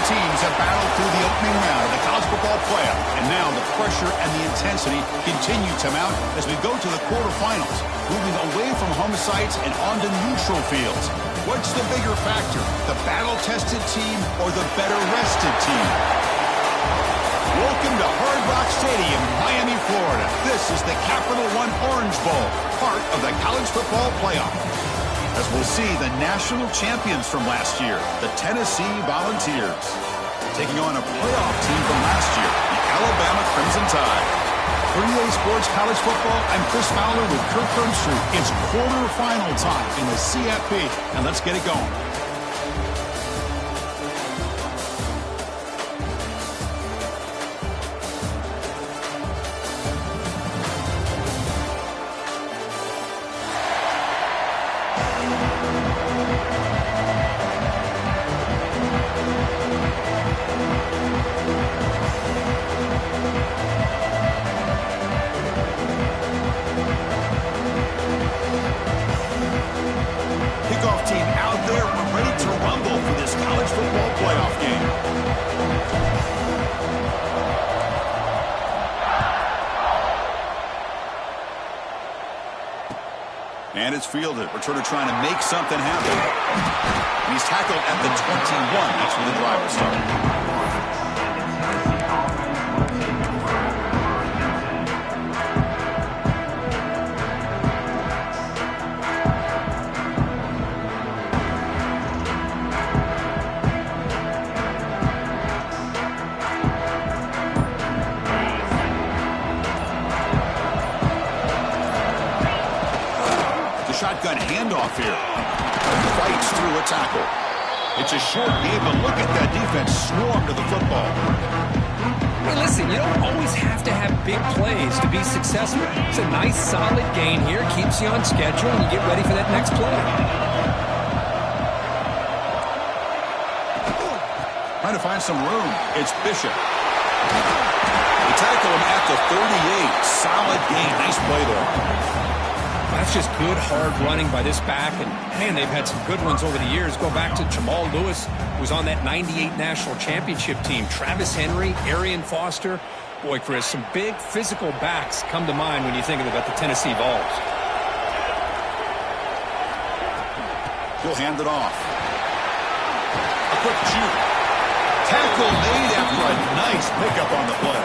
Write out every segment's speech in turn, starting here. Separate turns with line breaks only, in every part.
teams have battled through the opening round of the college football playoff, and now the pressure and the intensity continue to mount as we go to the quarterfinals, moving away from home sites and onto neutral fields. What's the bigger factor, the battle-tested team or the better-rested team? Welcome to Hard Rock Stadium, Miami, Florida. This is the Capital One Orange Bowl, part of the college football playoff. As we'll see the national champions from last year, the Tennessee Volunteers, taking on a playoff team from last year, the Alabama Crimson Tide. For EA Sports College Football, I'm Chris Fowler with Kirk Herbstreit. It's quarterfinal time in the CFP, and let's get it going. And it's fielded. Returner trying to make something happen. And he's tackled at the 21. That's where the drive will start. Shotgun handoff here. Fights through a tackle. It's a short game, but look at that defense swarm to the football.
Hey, listen, you don't always have to have big plays to be successful. It's a nice, solid gain here. Keeps you on schedule, and you get ready for that next play.
Trying to find some room. It's Bishop. They tackle him at the 38. Solid gain. Nice play there.
That's just good, hard running by this back. And, man, they've had some good ones over the years. Go back to Jamal Lewis, who was on that 98 national championship team. Travis Henry, Arian Foster. Boy, Chris, some big physical backs come to mind when you think about the Tennessee Vols.
He'll hand it off. A quick juke. Tackle made after a nice pickup on the play.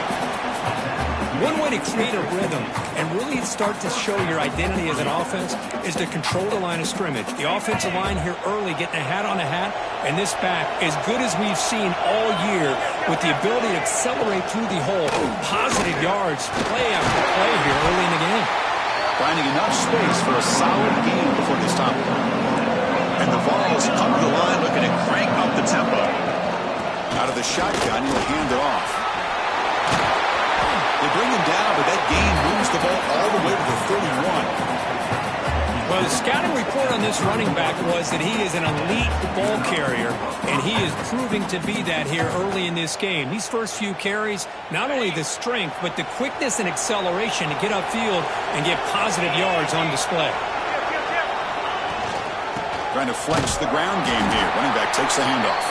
One way to create a rhythm and really start to show your identity as an offense is to control the line of scrimmage. The offensive line here early getting a hat on a hat, and this back, as good as we've seen all year, with the ability to accelerate through the hole, positive yards, play after play here early in the game.
Finding enough space for a solid game before they stop. And the Vols come to the line looking to crank up the tempo. Out of the shotgun, he'll hand it off. They bring him down, but that gain moves the ball all the way to the 31.
Well, the scouting report on this running back was that he is an elite ball carrier, and he is proving to be that here early in this game. These first few carries, not only the strength, but the quickness and acceleration to get upfield and get positive yards on display.
Trying to flex the ground game here. Running back takes the handoff.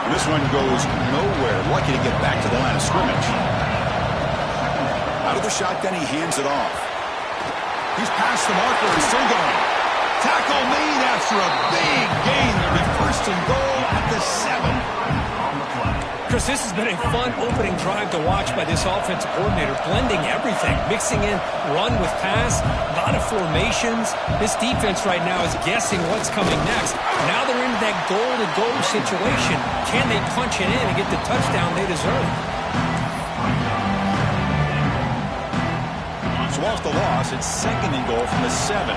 And this one goes nowhere. Lucky to get back to the line of scrimmage. Out of the shotgun, he hands it off. He's past the marker and still going. Tackle made after a big gain. They'll be first and goal at the 7.
Chris, this has been a fun opening drive to watch by this offensive coordinator, blending everything, mixing in run with pass, a lot of formations. This defense right now is guessing what's coming next. Now they're into that goal-to-goal situation. Can they punch it in and get the touchdown they deserve?
So off the loss, it's second and goal from the 7.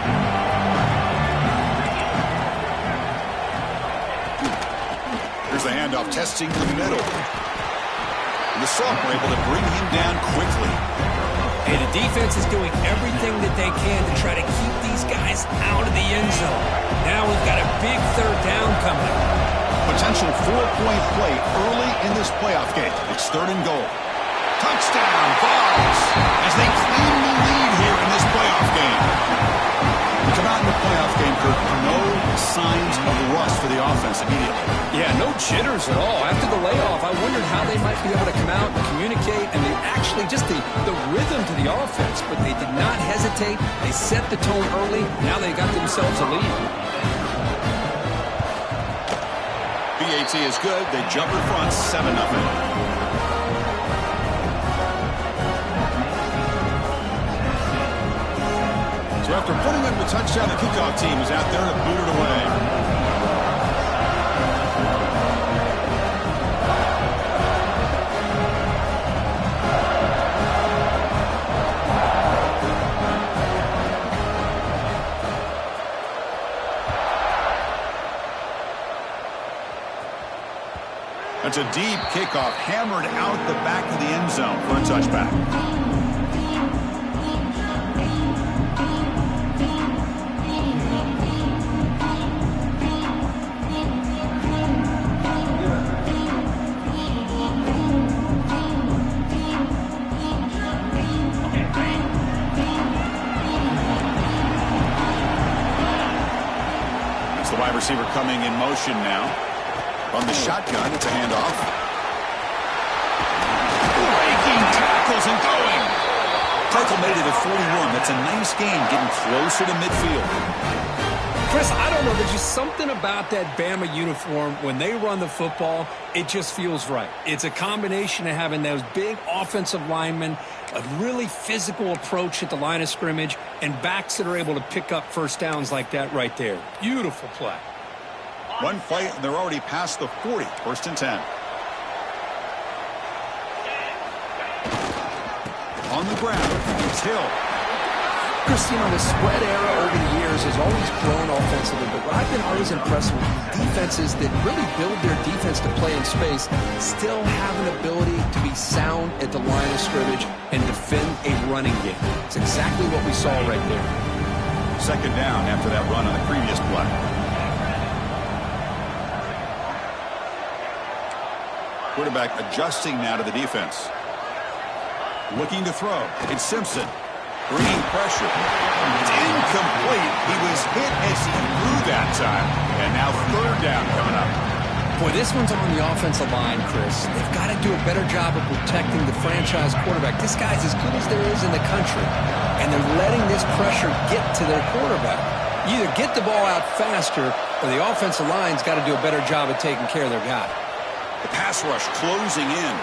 Here's the handoff, testing the middle. And the sophomore able to bring him down quickly.
And the defense is doing everything that they can to try to keep these guys out of the end zone. Now we've got a big third down coming.
Potential 4-point play early in this playoff game. It's third and goal. Touchdown, Vols, as they claim the lead here in this playoff game. We come out in the playoff game, Kirk, no signs of rust for the offense immediately.
Yeah, no jitters at all. After the layoff, I wondered how they might be able to come out and communicate, and they actually just the rhythm to the offense, but they did not hesitate. They set the tone early. Now they got themselves a lead.
BAT is good. They jump in front 7-0. So after putting in the touchdown, the kickoff team is out there to boot it away. That's a deep kickoff, hammered out the back of the end zone for a touchback. It's the wide receiver coming in motion now. On the shotgun, it's a handoff. Breaking tackles and going. Tackle made it at 41. That's a nice game, getting closer to midfield.
Chris, I don't know. There's just something about that Bama uniform. When they run the football, it just feels right. It's a combination of having those big offensive linemen, a really physical approach at the line of scrimmage, and backs that are able to pick up first downs like that right there. Beautiful play.
One play, and they're already past the 40. First and 10. On the ground, it's Hill.
Chris, you know, the spread era over the years has always grown offensively, but what I've been always impressed with defenses that really build their defense to play in space still have an ability to be sound at the line of scrimmage and defend a running game. It's exactly what we saw right there.
Second down after that run on the previous play. Quarterback adjusting now to the defense. Looking to throw. It's Simpson. Bringing pressure. It's incomplete. He was hit as he threw that time. And now third down coming up.
Boy, this one's on the offensive line, Chris. They've got to do a better job of protecting the franchise quarterback. This guy's as good as there is in the country. And they're letting this pressure get to their quarterback. You either get the ball out faster or the offensive line's got to do a better job of taking care of their guy.
The pass rush closing in.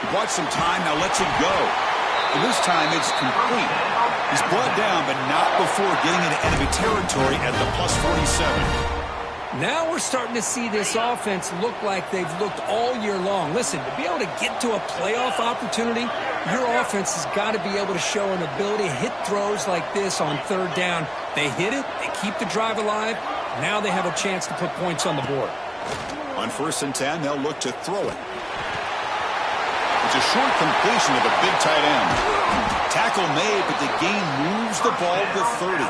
He bought some time, now lets it go. And this time it's complete. He's brought down, but not before getting into enemy territory at the plus 47.
Now we're starting to see this offense look like they've looked all year long. Listen, to be able to get to a playoff opportunity, your offense has got to be able to show an ability to hit throws like this on third down. They hit it, they keep the drive alive. Now they have a chance to put points on the board.
On first and 10, they'll look to throw it. It's a short completion of a big tight end. Tackle made, but the gain moves the ball to 30.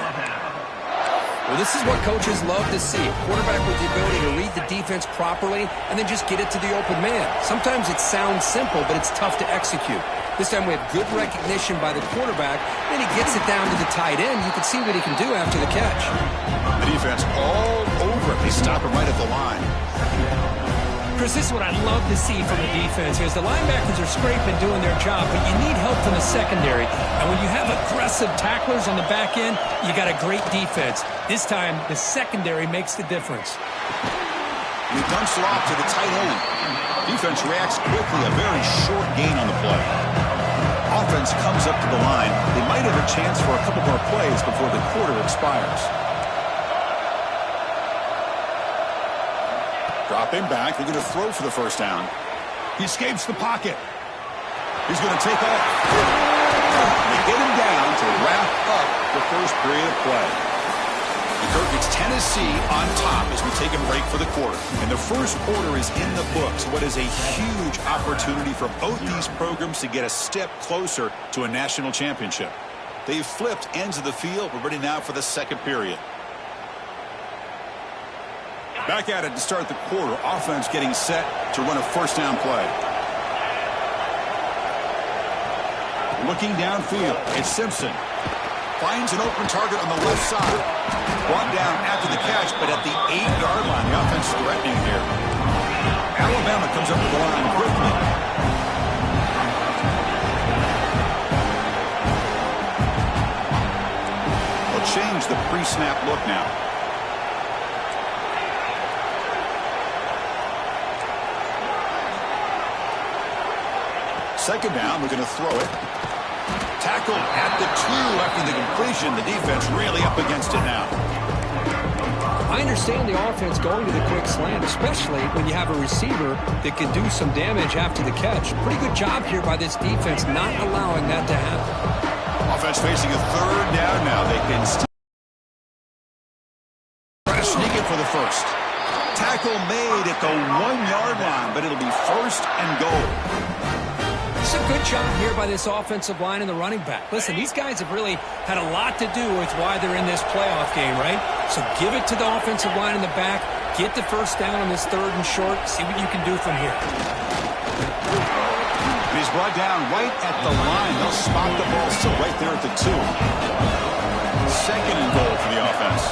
Well, this is what coaches love to see. A quarterback with the ability to read the defense properly and then just get it to the open man. Sometimes it sounds simple, but it's tough to execute. This time we have good recognition by the quarterback. Then he gets it down to the tight end. You can see what he can do after the catch.
The defense all over it. They stop him right at the line.
Chris, this is what I love to see from the defense. Is the linebackers are scraping, doing their job, but you need help from the secondary. And when you have aggressive tacklers on the back end, you got a great defense. This time, the secondary makes the difference.
And he dumps it off to the tight end. Defense reacts quickly, a very short gain on the play. Offense comes up to the line. They might have a chance for a couple more plays before the quarter expires. Dropping back, they're going to throw for the first down. He escapes the pocket. He's going to take off. They get him down to wrap up the first period of play. And Kirk, it's Tennessee on top as we take a break for the quarter. And the first quarter is in the books. What is a huge opportunity for both these programs to get a step closer to a national championship. They've flipped ends of the field. We're ready now for the second period. Back at it to start the quarter. Offense getting set to run a first down play. Looking downfield. It's Simpson. Finds an open target on the left side. Brought down after the catch, but at the pre-snap look now. Second down, we're going to throw it. Tackle at the 2 after the completion. The defense really up against it now.
I understand the offense going to the quick slant, especially when you have a receiver that can do some damage after the catch. Pretty good job here by this defense not allowing that to happen.
Offense facing a third down now. They can try to sneak it for the first. Tackle made at the 1-yard line, but it'll be first and goal.
It's a good job here by this offensive line and the running back. Listen, these guys have really had a lot to do with why they're in this playoff game, right? So give it to the offensive line in the back. Get the first down on this third and short. See what you can do from here.
He's brought down right at the line. They'll spot the ball still right there at the 2. Second and goal for the offense.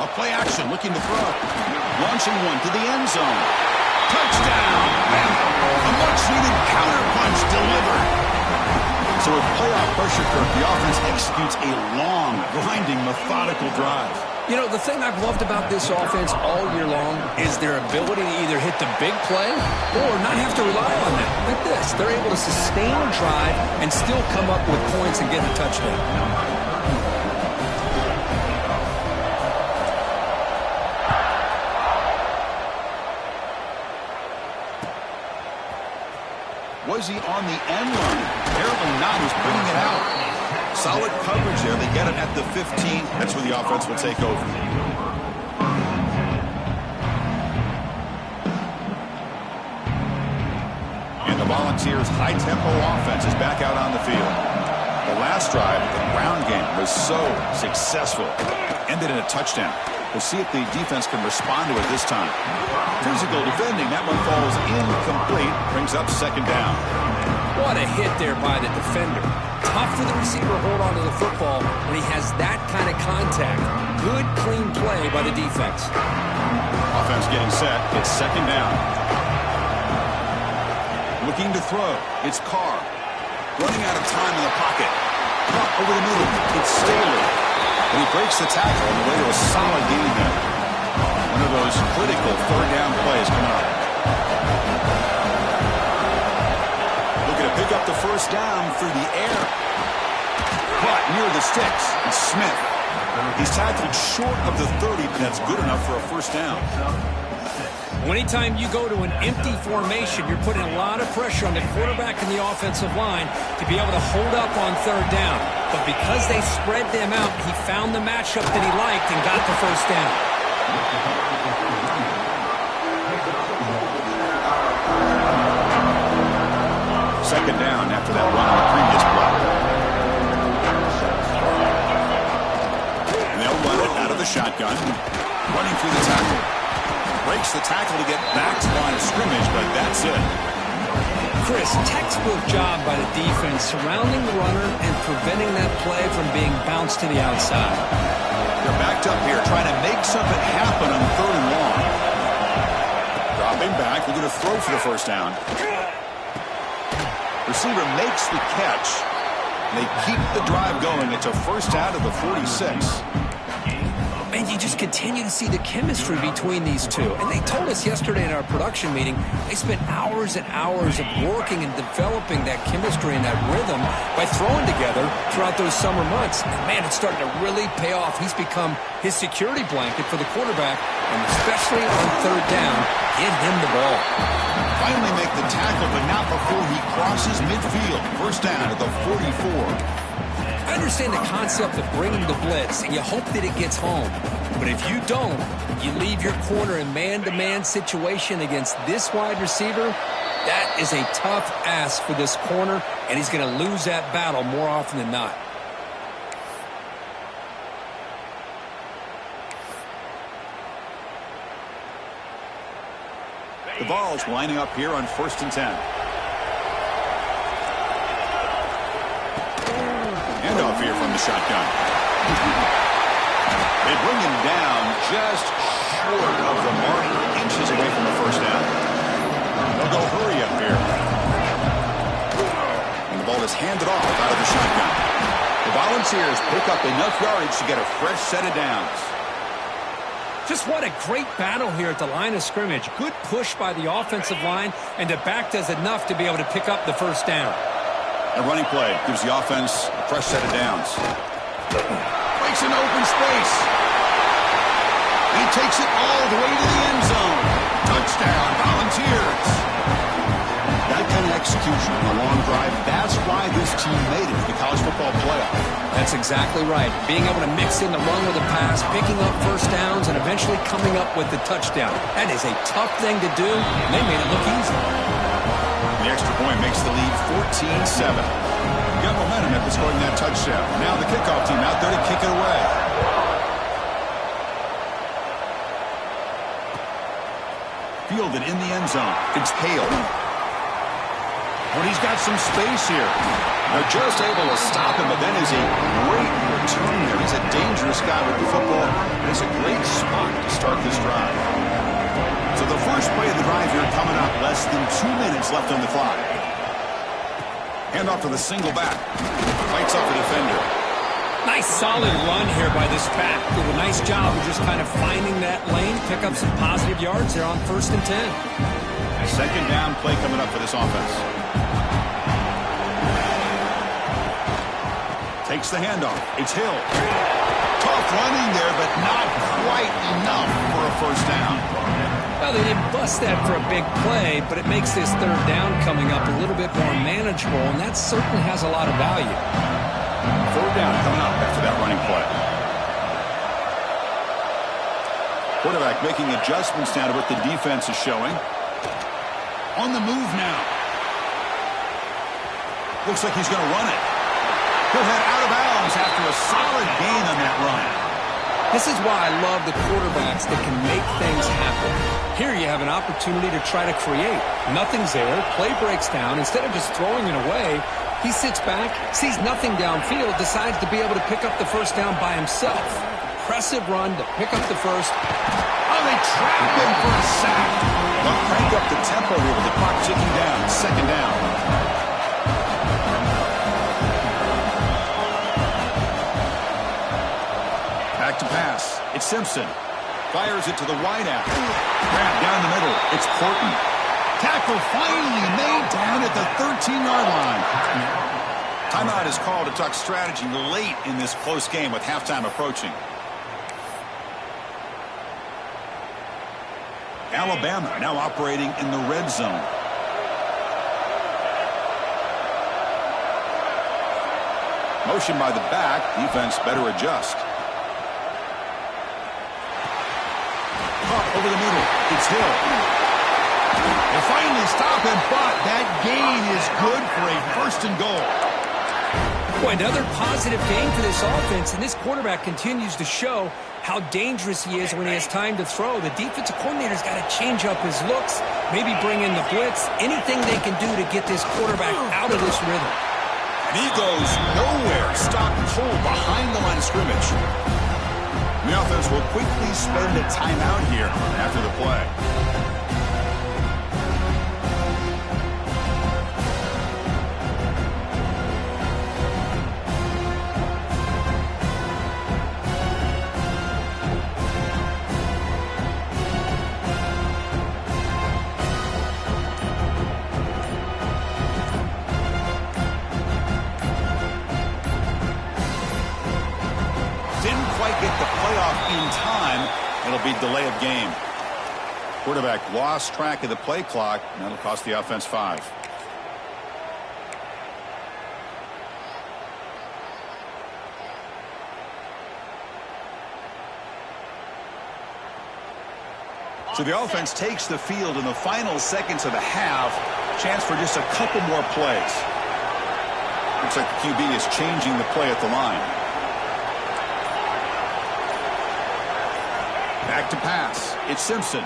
A play action, looking to throw. Launching one to the end zone. Touchdown! And a much-needed counter-punch delivered. So with playoff pressure, Kirk, the offense executes a long, grinding, methodical drive.
You know, the thing I've loved about this offense all year long is their ability to either hit the big play or not have to rely on that. Like this, they're able to sustain a drive and still come up with points and get a touchdown.
Was he on the end line? Apparently not. He's bringing it out. Solid coverage there. They get it at the 15. That's where the offense will take over. And the Volunteers' high-tempo offense is back out on the field. The last drive, the ground game, was so successful. Ended in a touchdown. We'll see if the defense can respond to it this time. Physical defending. That one falls incomplete. Brings up second down.
What a hit there by the defender. Tough for the receiver to hold on to the football when he has that kind of contact. Good, clean play by the defense.
Offense getting set. It's second down. Looking to throw. It's Carr. Running out of time in the pocket. Caught over the middle. It's Staley. And he breaks the tackle on the way to a solid gain there. One of those critical third down plays coming up. Looking to pick up the first down through the air. Caught near the sticks. And Smith. He's tackled short of the 30, but that's good enough for a first down.
Anytime you go to an empty formation, you're putting a lot of pressure on the quarterback and the offensive line to be able to hold up on third down. But because they spread them out, he found the matchup that he liked and got the first down.
Second down after that run on the previous play. And they'll run it out of the shotgun. Running through the tackle. Breaks the tackle to get back to line of scrimmage, but that's it.
Chris, textbook job by the defense surrounding the runner and preventing that play from being bounced to the outside.
They're backed up here trying to make something happen on third and long. Dropping back, they're going to throw for the first down. Receiver makes the catch. They keep the drive going. It's a first out of the 46.
And you just continue to see the chemistry between these two. And they told us yesterday in our production meeting, they spent hours and hours of working and developing that chemistry and that rhythm by throwing together throughout those summer months. And man, it's starting to really pay off. He's become his security blanket for the quarterback, and especially on third down, get him the ball.
Finally make the tackle, but not before he crosses midfield. First down at the 44.
I understand the concept of bringing the blitz, and you hope that it gets home. But if you don't, you leave your corner in man-to-man situation against this wide receiver. That is a tough ask for this corner, and he's going to lose that battle more often than not.
The ball's lining up here on 1st and 10. Handoff here from the shotgun. They bring him down just short of the mark, inches away from the first down. They'll go hurry up here. And the ball is handed off out of the shotgun. The Volunteers pick up enough yardage to get a fresh set of downs.
Just what a great battle here at the line of scrimmage. Good push by the offensive line, and the back does enough to be able to pick up the first down.
A running play gives the offense a fresh set of downs. Breaks an open space. He takes it all the way to the end zone. Touchdown, Volunteers. That kind of execution on a long drive, that's why this team made it to the college football playoff.
That's exactly right. Being able to mix in the run with the pass, picking up first downs, and eventually coming up with the touchdown. That is a tough thing to do, and they made it look easy.
The extra point makes the lead 14-7. Got momentum after scoring that touchdown. Now the kickoff team out there to kick it away. Fielded in the end zone. It's Hale. But he's got some space here. They're just able to stop him, but then is a great return there. He's a dangerous guy with the football. It's a great spot to start this drive. So the first play of the drive here coming up. Less than 2 minutes left on the clock. Hand off to the single back. Fights off the defender.
Nice solid run here by this back. Did a nice job of just kind of finding that lane, pick up some positive yards there on 1st and 10.
A second down play coming up for this offense. Takes the handoff. It's Hill. Tough running there, but not quite enough for a first down.
Well, they didn't bust that for a big play, but it makes this third down coming up a little bit more manageable, and that certainly has a lot of value.
Fourth down coming up after that running play. Quarterback making adjustments now to what the defense is showing. On the move now. Looks like he's going to run it. He'll head out of bounds after a solid gain on that run.
This is why I love the quarterbacks that can make things happen. Here you have an opportunity to try to create. Nothing's there. Play breaks down. Instead of just throwing it away, he sits back, sees nothing downfield, decides to be able to pick up the first down by himself. Impressive run to pick up the first.
Oh, they trap him for a sack. They'll crank up the tempo here with the clock ticking down. Second down. Back to pass. It's Simpson. Fires it to the wideout. Grab down the middle. It's Porton. Tackle finally made down at the 13-yard line. Timeout is called to talk strategy late in this close game with halftime approaching. Alabama now operating in the red zone. Motion by the back. Defense better adjust. Over the middle. It's Hill. They finally stop him, but that gain is good for a 1st and goal.
Boy, another positive gain for this offense, and this quarterback continues to show how dangerous he is when he has time to throw. The defensive coordinator's got to change up his looks, maybe bring in the blitz, anything they can do to get this quarterback out of this rhythm.
And he goes nowhere. Stopped cold behind the line of scrimmage. The offense will quickly spend a timeout here after the play. Get the playoff in time. It'll be delay of game. Quarterback lost track of the play clock, and that'll cost the offense 5. So the offense takes the field in the final seconds of the half. Chance for just a couple more plays. Looks like the QB is changing the play at the line. Back to pass. It's Simpson.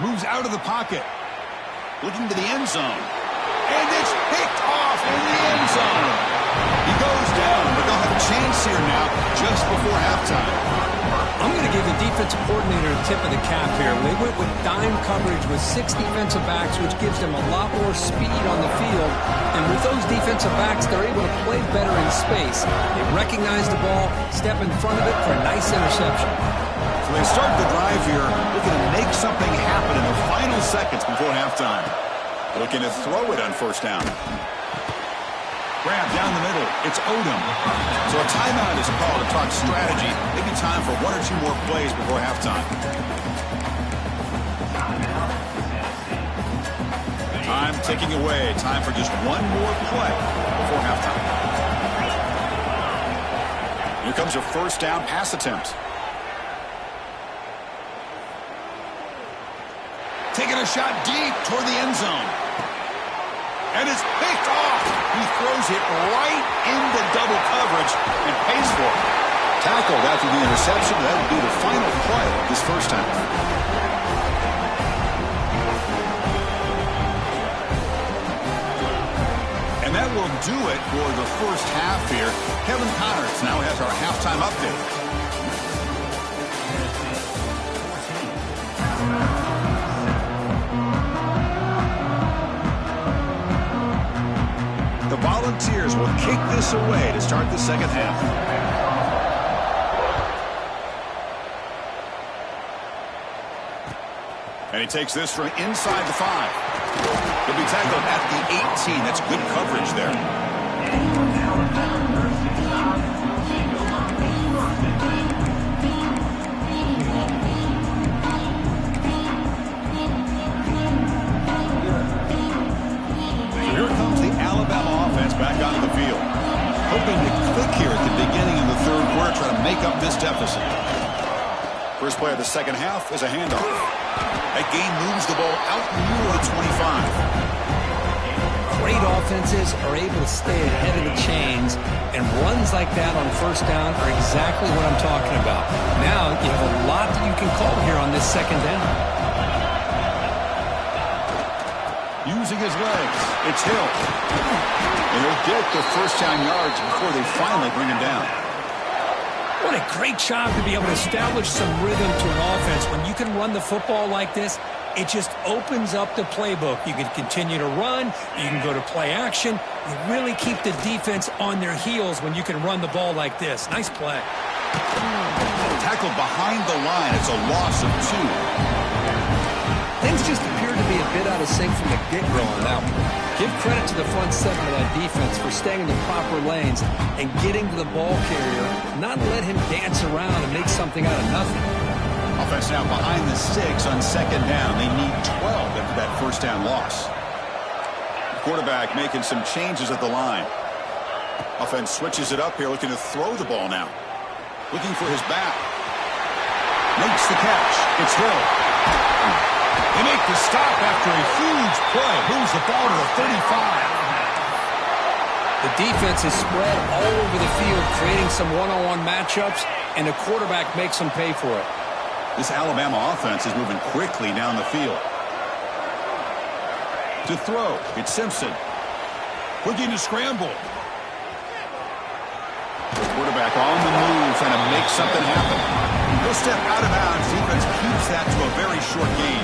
Moves out of the pocket. Looking to the end zone. And it's picked off in the end zone. He goes down, but they'll have a chance here now just before halftime.
I'm going to give the defensive coordinator a tip of the cap here. They went with dime coverage with 6 defensive backs, which gives them a lot more speed on the field. And with those defensive backs, they're able to play better in space. They recognize the ball, step in front of it for a nice interception.
So they start the drive here, looking to make something happen in the final seconds before halftime. Looking to throw it on first down. Grab down the middle. It's Odom. So a timeout is called to talk strategy. Maybe time for 1 or 2 more plays before halftime. Time ticking away. Time for just 1 more play before halftime. Here comes a first down pass attempt. Taking a shot deep toward the end zone. And it's picked off. He throws it right into double coverage and pays for it. Tackled after the interception. That would be the final play this first time. And that will do it for the first half here. Kevin Connors now has our halftime update. The Volunteers will kick this away to start the second half. And he takes this from inside the 5. He'll be tackled at the 18. That's good coverage there. Back onto the field. Hoping to click here at the beginning of the third quarter, try to make up this deficit. First play of the second half is a handoff. That game moves the ball out near the 25.
Great offenses are able to stay ahead of the chains, and runs like that on first down are exactly what I'm talking about. Now you have a lot that you can call here on this second down.
Using his legs, it's Hill. And he'll get the first down yards before they finally bring him down.
What a great job to be able to establish some rhythm to an offense. When you can run the football like this, it just opens up the playbook. You can continue to run. You can go to play action. You really keep the defense on their heels when you can run the ball like this. Nice play.
Tackled behind the line. It's a loss of 2.
Things just appear to be a bit out of sync from the get-go on that one. Give credit to the front seven of that defense for staying in the proper lanes and getting to the ball carrier, not let him dance around and make something out of nothing.
Offense now behind the 6 on second down. They need 12 after that first down loss. Quarterback making some changes at the line. Offense switches it up here, looking to throw the ball now. Looking for his back. Makes the catch. It's Hill. They make the stop after a huge play. Moves the ball to the 35.
The defense is spread all over the field, creating some one-on-one matchups, and the quarterback makes them pay for it.
This Alabama offense is moving quickly down the field. To throw, it's Simpson. Looking to scramble. The quarterback on the move, trying to make something happen. He'll step out of bounds. Defense keeps that to a very short gain.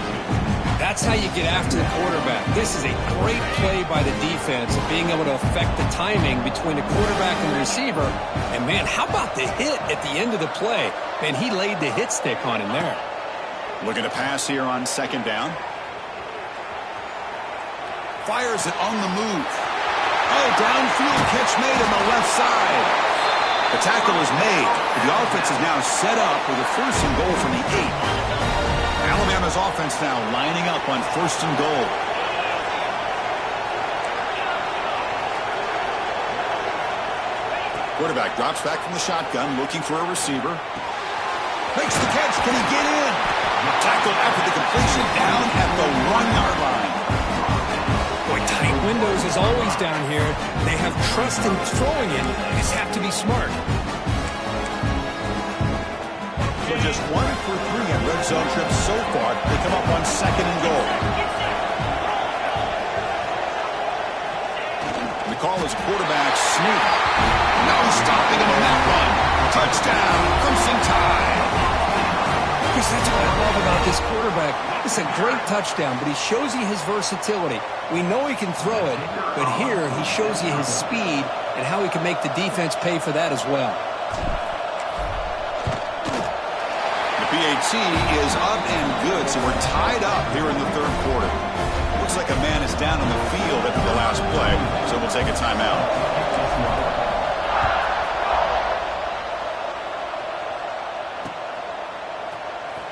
That's how you get after the quarterback. This is a great play by the defense of being able to affect the timing between the quarterback and the receiver. And, man, how about the hit at the end of the play? Man, he laid the hit stick on him there.
Looking to pass here on second down. Fires it on the move. Oh, downfield catch made on the left side. The tackle is made. The offense is now set up with a first and goal from the 8. Alabama's offense now lining up on first and goal. Quarterback drops back from the shotgun, looking for a receiver. Makes the catch. Can he get in? Tackled after the completion, down at the 1-yard line.
Boy, tight windows is always down here. They have trust in throwing it. They just have to be smart.
So just 1 for 3 on red zone trips so far. They come up on second and goal. The call is quarterback sneak. No stopping him on that one. Touchdown.
this quarterback. It's a great touchdown, but he shows you his versatility. We know he can throw it, but here he shows you his speed and how he can make the defense pay for that as well.
The PAT is up and good, so we're tied up here in the third quarter. Looks like a man is down on the field after the last play, so we'll take a timeout.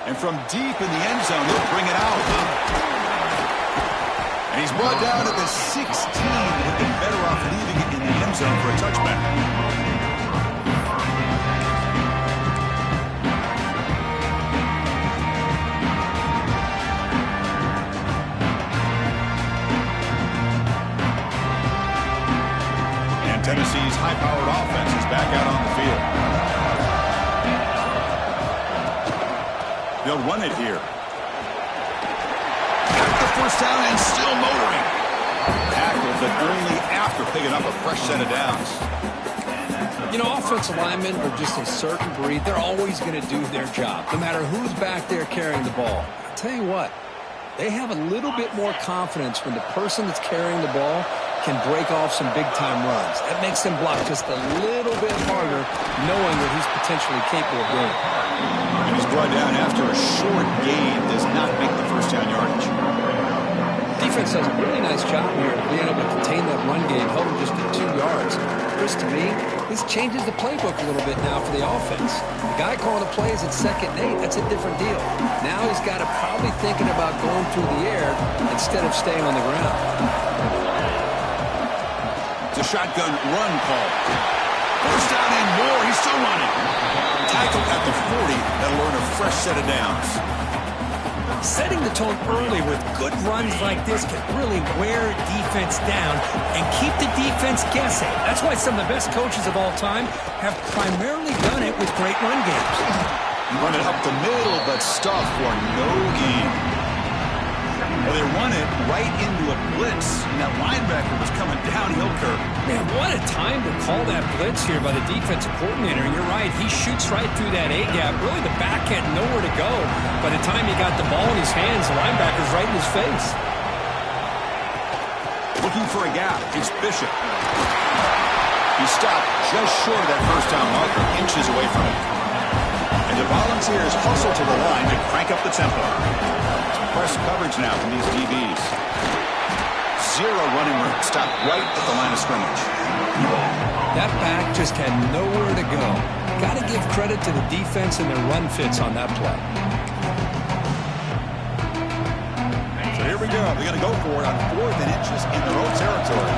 And from deep in the end zone, he'll bring it out. And he's brought down at the 16. Would be better off leaving it in the end zone for a touchback. Tennessee's high-powered offense is back out on the field. They'll run it here. Got the first down and still motoring. Tackled, but only after picking up a fresh set of downs.
You know, offensive linemen are just a certain breed. They're always going to do their job, no matter who's back there carrying the ball. I'll tell you what, they have a little bit more confidence when the person that's carrying the ball can break off some big-time runs. That makes them block just a little bit harder, knowing what he's potentially capable of doing.
And he's brought down after a short gain, does not make the first down yardage.
Defense does a really nice job here of being able to contain that run game, held him just at 2 yards. Chris, to me, this changes the playbook a little bit now for the offense. The guy calling the plays at 2nd and 8, that's a different deal. Now he's got to probably thinking about going through the air instead of staying on the ground.
It's a shotgun run call. First down and more. He's still running. Tackled at the 40. That'll earn a fresh set of downs.
Setting the tone early with good runs like this can really wear defense down and keep the defense guessing. That's why some of the best coaches of all time have primarily done it with great run games.
Run it up the middle, but stuff for no gain. Well, they run it right into a blitz, and that linebacker was coming downhill curve.
Man, what a time to call that blitz here by the defensive coordinator. You're right, he shoots right through that A-gap. Really, the back had nowhere to go. By the time he got the ball in his hands, the linebacker's right in his face.
Looking for a gap, it's Bishop. He stopped just short of that first down marker, inches away from it. And the Volunteers hustle to the line to crank up the tempo. Press coverage now from these DBs. Zero running room. Stopped right at the line of scrimmage.
That back just had nowhere to go. Got to give credit to the defense and their run fits on that play.
So here we go. They're going to go for it on 4th and inches in their own territory.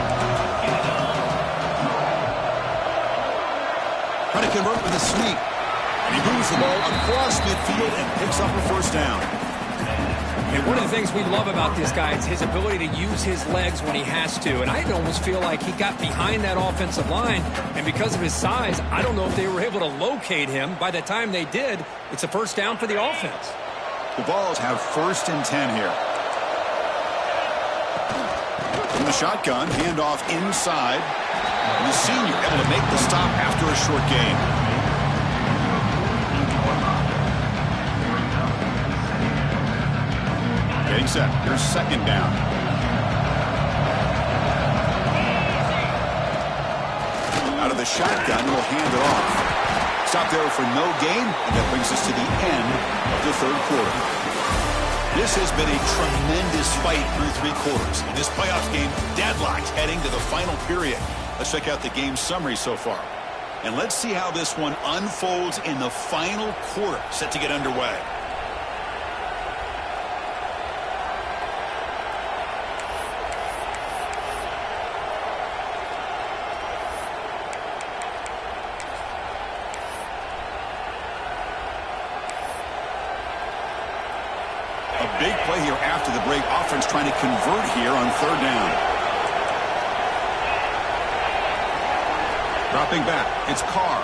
Trying to convert with a sweep. And he moves the ball across midfield and picks up a first down.
And one of the things we love about this guy is his ability to use his legs when he has to. And I almost feel like he got behind that offensive line, and because of his size, I don't know if they were able to locate him. By the time they did, it's a first down for the offense.
The Vols have 1st and 10 here. From the shotgun, handoff inside. And the senior able to make the stop after a short gain. Getting set. Here's 2nd down. Out of the shotgun, we'll hand it off. Stop there for no gain, and that brings us to the end of the 3rd quarter. This has been a tremendous fight through 3 quarters. In this playoffs game, deadlocked heading to the final period. Let's check out the game summary so far. And let's see how this one unfolds in the final quarter, set to get underway. Big play here after the break. Offense trying to convert here on 3rd down. Dropping back. It's Carr.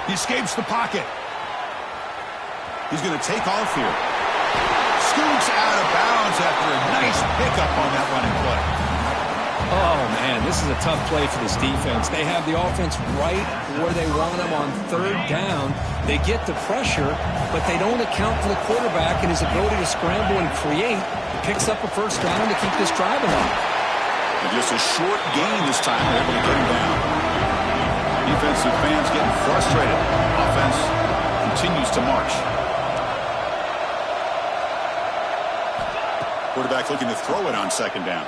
He escapes the pocket. He's going to take off here. Scoots out of bounds after a nice pickup on that running play.
Oh, man, this is a tough play for this defense. They have the offense right where they want them on third down. They get the pressure, but they don't account for the quarterback and his ability to scramble and create. He picks up a first down to keep this drive alive.
And just a short gain this time. They're able to get him down. Defensive fans getting frustrated. Offense continues to march. Quarterback looking to throw it on second down.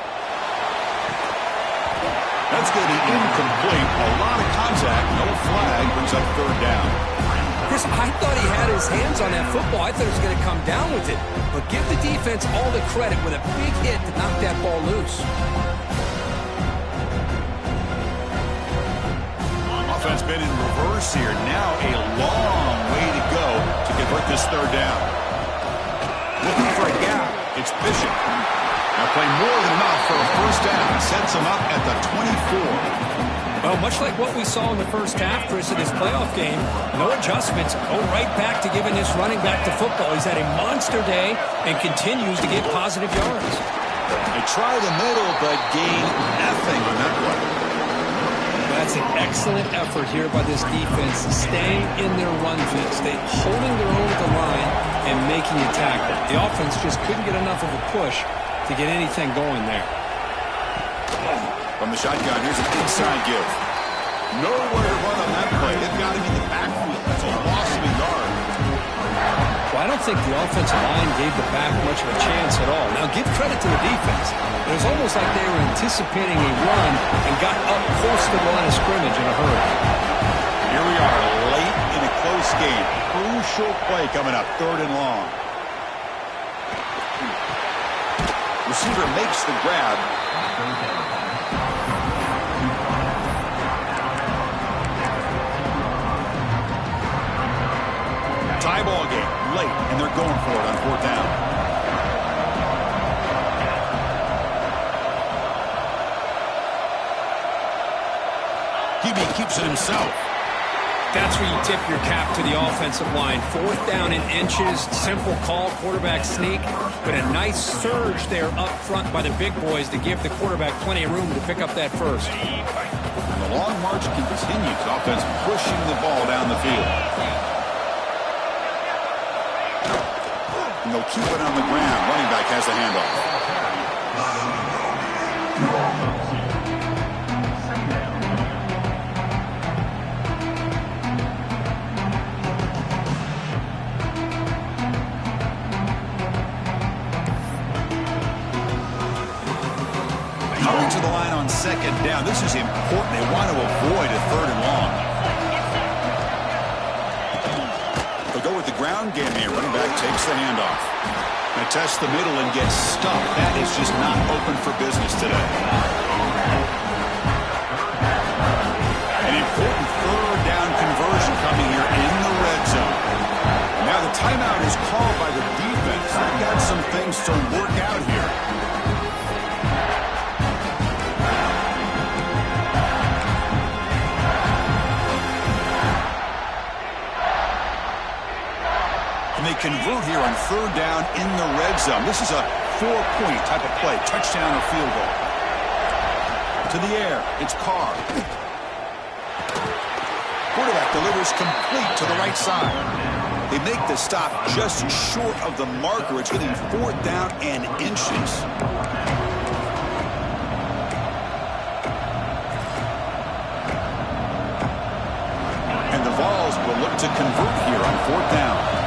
That's going to be incomplete. A lot of contact. No flag. Brings up third down.
Chris, I thought he had his hands on that football. I thought he was going to come down with it. But give the defense all the credit with a big hit to knock that ball loose.
Offense been in reverse here. Now a long way to go to convert this third down. Looking for a gap. It's Bishop. Now play more than enough for a first down. Sets him up at the 24.
Well, much like what we saw in the first half, Chris, of this playoff game, no adjustments. Go right back to giving this running back to football. He's had a monster day and continues to get positive yards.
They try the middle, but gain nothing on that one.
That's an excellent effort here by this defense, staying in their run fix. They holding their own at the line and making a tackle. The offense just couldn't get enough of a push to get anything going there.
From the shotgun, here's an inside give. Nowhere to run on that play. They've got him in the backfield. That's a loss of a yard.
Well, I don't think the offensive line gave the back much of a chance at all. Now, give credit to the defense. It was almost like they were anticipating a run and got up close to the line of scrimmage in a hurry.
Here we are, late in a close game. Crucial play coming up, third and long. Receiver makes the grab. Tie ball game, late, and they're going for it on fourth down. QB keeps it himself.
That's where you tip your cap to the offensive line. Fourth down in inches, simple call, quarterback sneak, but a nice surge there up front by the big boys to give the quarterback plenty of room to pick up that first.
And the long march continues. Offense pushing the ball down the field. And they'll keep it on the ground. Running back has the handoff. Coming to the line on second down. This is important. They want to avoid a third and long. They'll go with the ground game here. Running back takes the handoff. Now test the middle and gets stuffed. That is just not open for business today. An important third down conversion coming here in the red zone. Now the timeout is called by the defense. They've got some things to work out here. They convert here on third down in the red zone. This is a 4-point type of play, touchdown or field goal. To the air, it's Carr. Quarterback delivers complete to the right side. They make the stop just short of the marker. It's getting fourth down and inches. And the Vols will look to convert here on fourth down.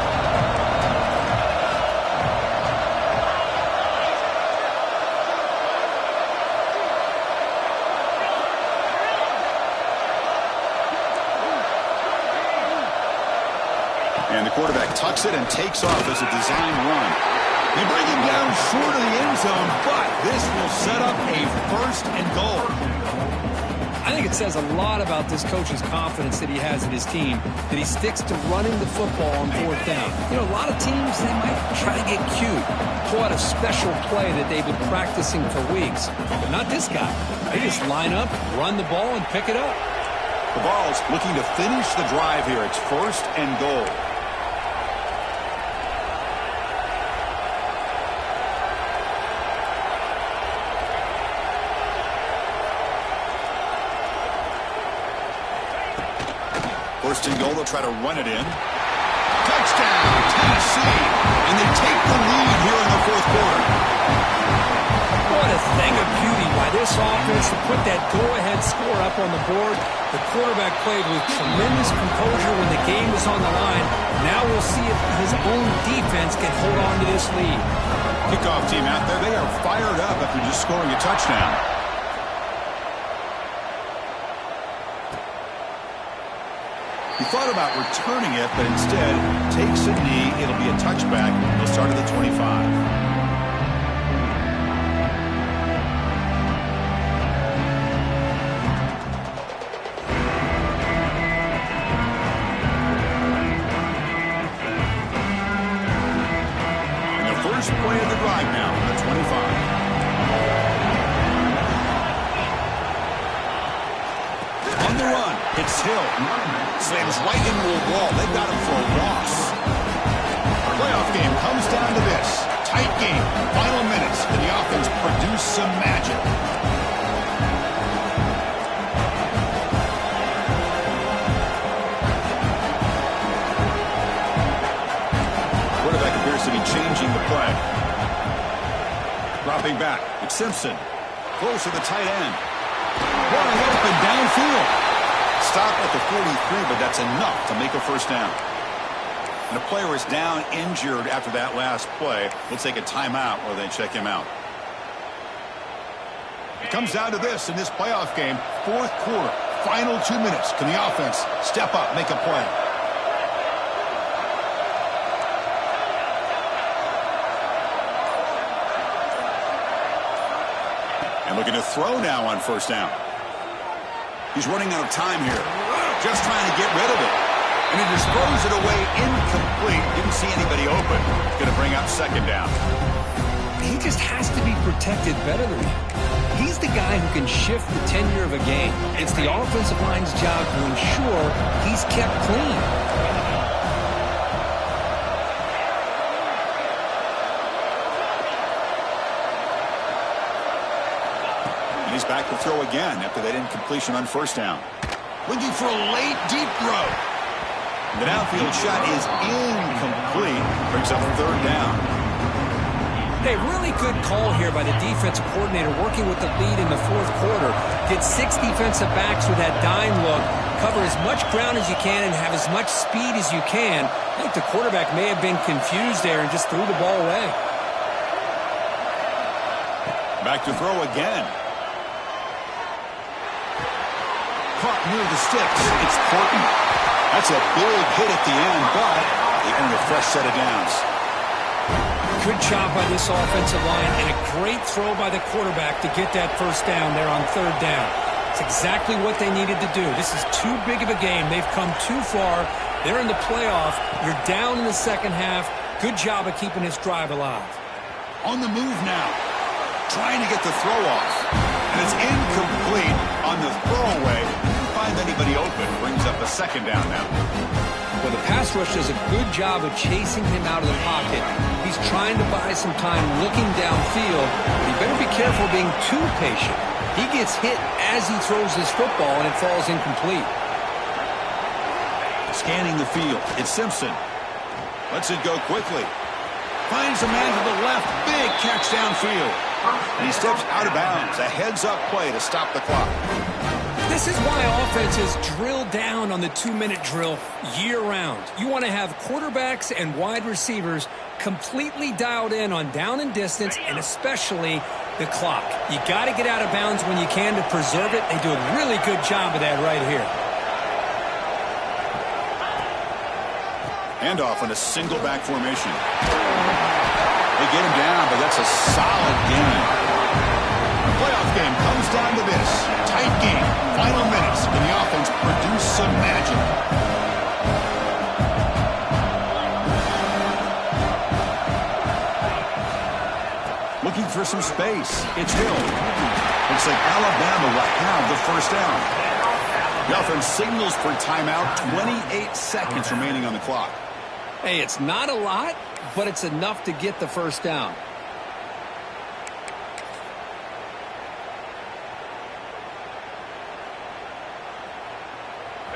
And the quarterback tucks it and takes off as a design run. They bring him down short of the end zone, but this will set up a first and goal.
I think it says a lot about this coach's confidence that he has in his team, that he sticks to running the football on fourth down. You know, a lot of teams, they might try to get cute, pull out a special play that they've been practicing for weeks. But not this guy. They just line up, run the ball, and pick it up.
The Vols looking to finish the drive here. It's first and goal. First and goal, they'll try to run it in. Touchdown, Tennessee. And they take the lead here in the fourth quarter.
What a thing of beauty by this offense to put that go-ahead score up on the board. The quarterback played with tremendous composure when the game was on the line. Now we'll see if his own defense can hold on to this lead.
Kickoff team out there, they are fired up after just scoring a touchdown. He thought about returning it, but instead takes a knee. It'll be a touchback. He'll start at the 25. First play of the drive now on the 25. On the run, it's Hill. Slams right into a wall. They've got him for a loss. The playoff game comes down to this. Tight game, final minutes, and the offense produced some magic. To be changing the play. Dropping back. It's Simpson. Close to the tight end. Wide open downfield. Stop at the 43, but that's enough to make a first down. And a player is down injured after that last play. We'll take a timeout or they check him out. It comes down to this in this playoff game. Fourth quarter. Final 2 minutes. Can the offense step up, make a play? Looking to throw now on first down. He's running out of time here. Just trying to get rid of it. And he just throws it away incomplete. Didn't see anybody open. Going to bring up second down.
He just has to be protected better than that. He's the guy who can shift the tenure of a game. It's the offensive line's job to ensure he's kept clean.
He's back to throw again after that incompletion on first down. Looking for a late, deep throw. The downfield shot is incomplete. Brings up third down.
Hey, really good call here by the defensive coordinator working with the lead in the fourth quarter. Get 6 defensive backs with that dime look. Cover as much ground as you can and have as much speed as you can. I think the quarterback may have been confused there and just threw the ball away.
Back to throw again. Caught near the sticks. It's Porton. That's a big hit at the end, but they earn a fresh set of downs.
Good job by this offensive line and a great throw by the quarterback to get that first down there on third down. It's exactly what they needed to do. This is too big of a game. They've come too far. They're in the playoff. You're down in the second half. Good job of keeping this drive alive.
On the move now. Trying to get the throw off. And it's incomplete on the throwaway. Didn't find anybody open. Brings up a second down now.
Well, the pass rush does a good job of chasing him out of the pocket. He's trying to buy some time looking downfield. But he better be careful being too patient. He gets hit as he throws his football, and it falls incomplete.
Scanning the field. It's Simpson. Lets it go quickly. Finds a man to the left. Big catch downfield. And he steps out of bounds. A heads-up play to stop the clock.
This is why offenses drill down on the 2-minute drill year-round. You want to have quarterbacks and wide receivers completely dialed in on down and distance, and especially the clock. You got to get out of bounds when you can to preserve it. They do a really good job of that right here.
Handoff on a single back formation. They get him down, but that's a solid gain. The playoff game comes down to this. Tight game. Final minutes. Can the offense produce some magic? Looking for some space. It's Hill. Looks like Alabama will have the first down. The offense signals for timeout. 28 seconds remaining on the clock.
Hey, it's not a lot, but it's enough to get the first down.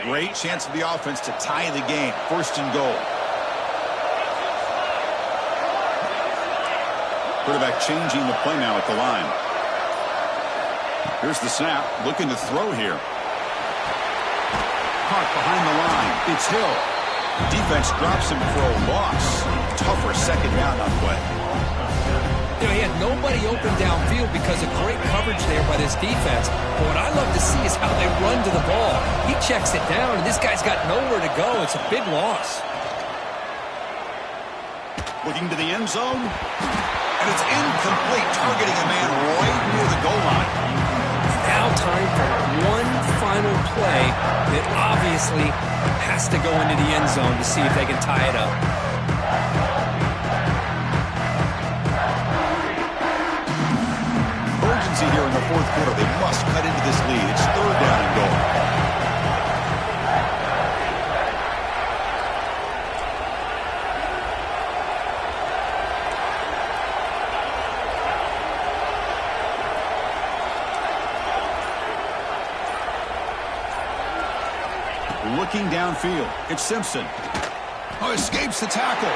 Great chance for the offense to tie the game. 1st and goal. Quarterback changing the play now at the line. Here's the snap. Looking to throw here. Caught behind the line. It's Hill. Defense drops him for a loss. Tougher 2nd down on play.
You know, he had nobody open downfield because of great coverage there by this defense. But what I love to see is how they run to the ball. He checks it down, and this guy's got nowhere to go. It's a big loss.
Looking to the end zone. And it's incomplete, targeting a man right near the goal line.
Now time for one final play that obviously has to go into the end zone to see if they can tie it up.
Urgency here in the 4th quarter. They must cut into this lead. It's 3rd down and goal. Looking downfield. It's Simpson. Oh, escapes the tackle.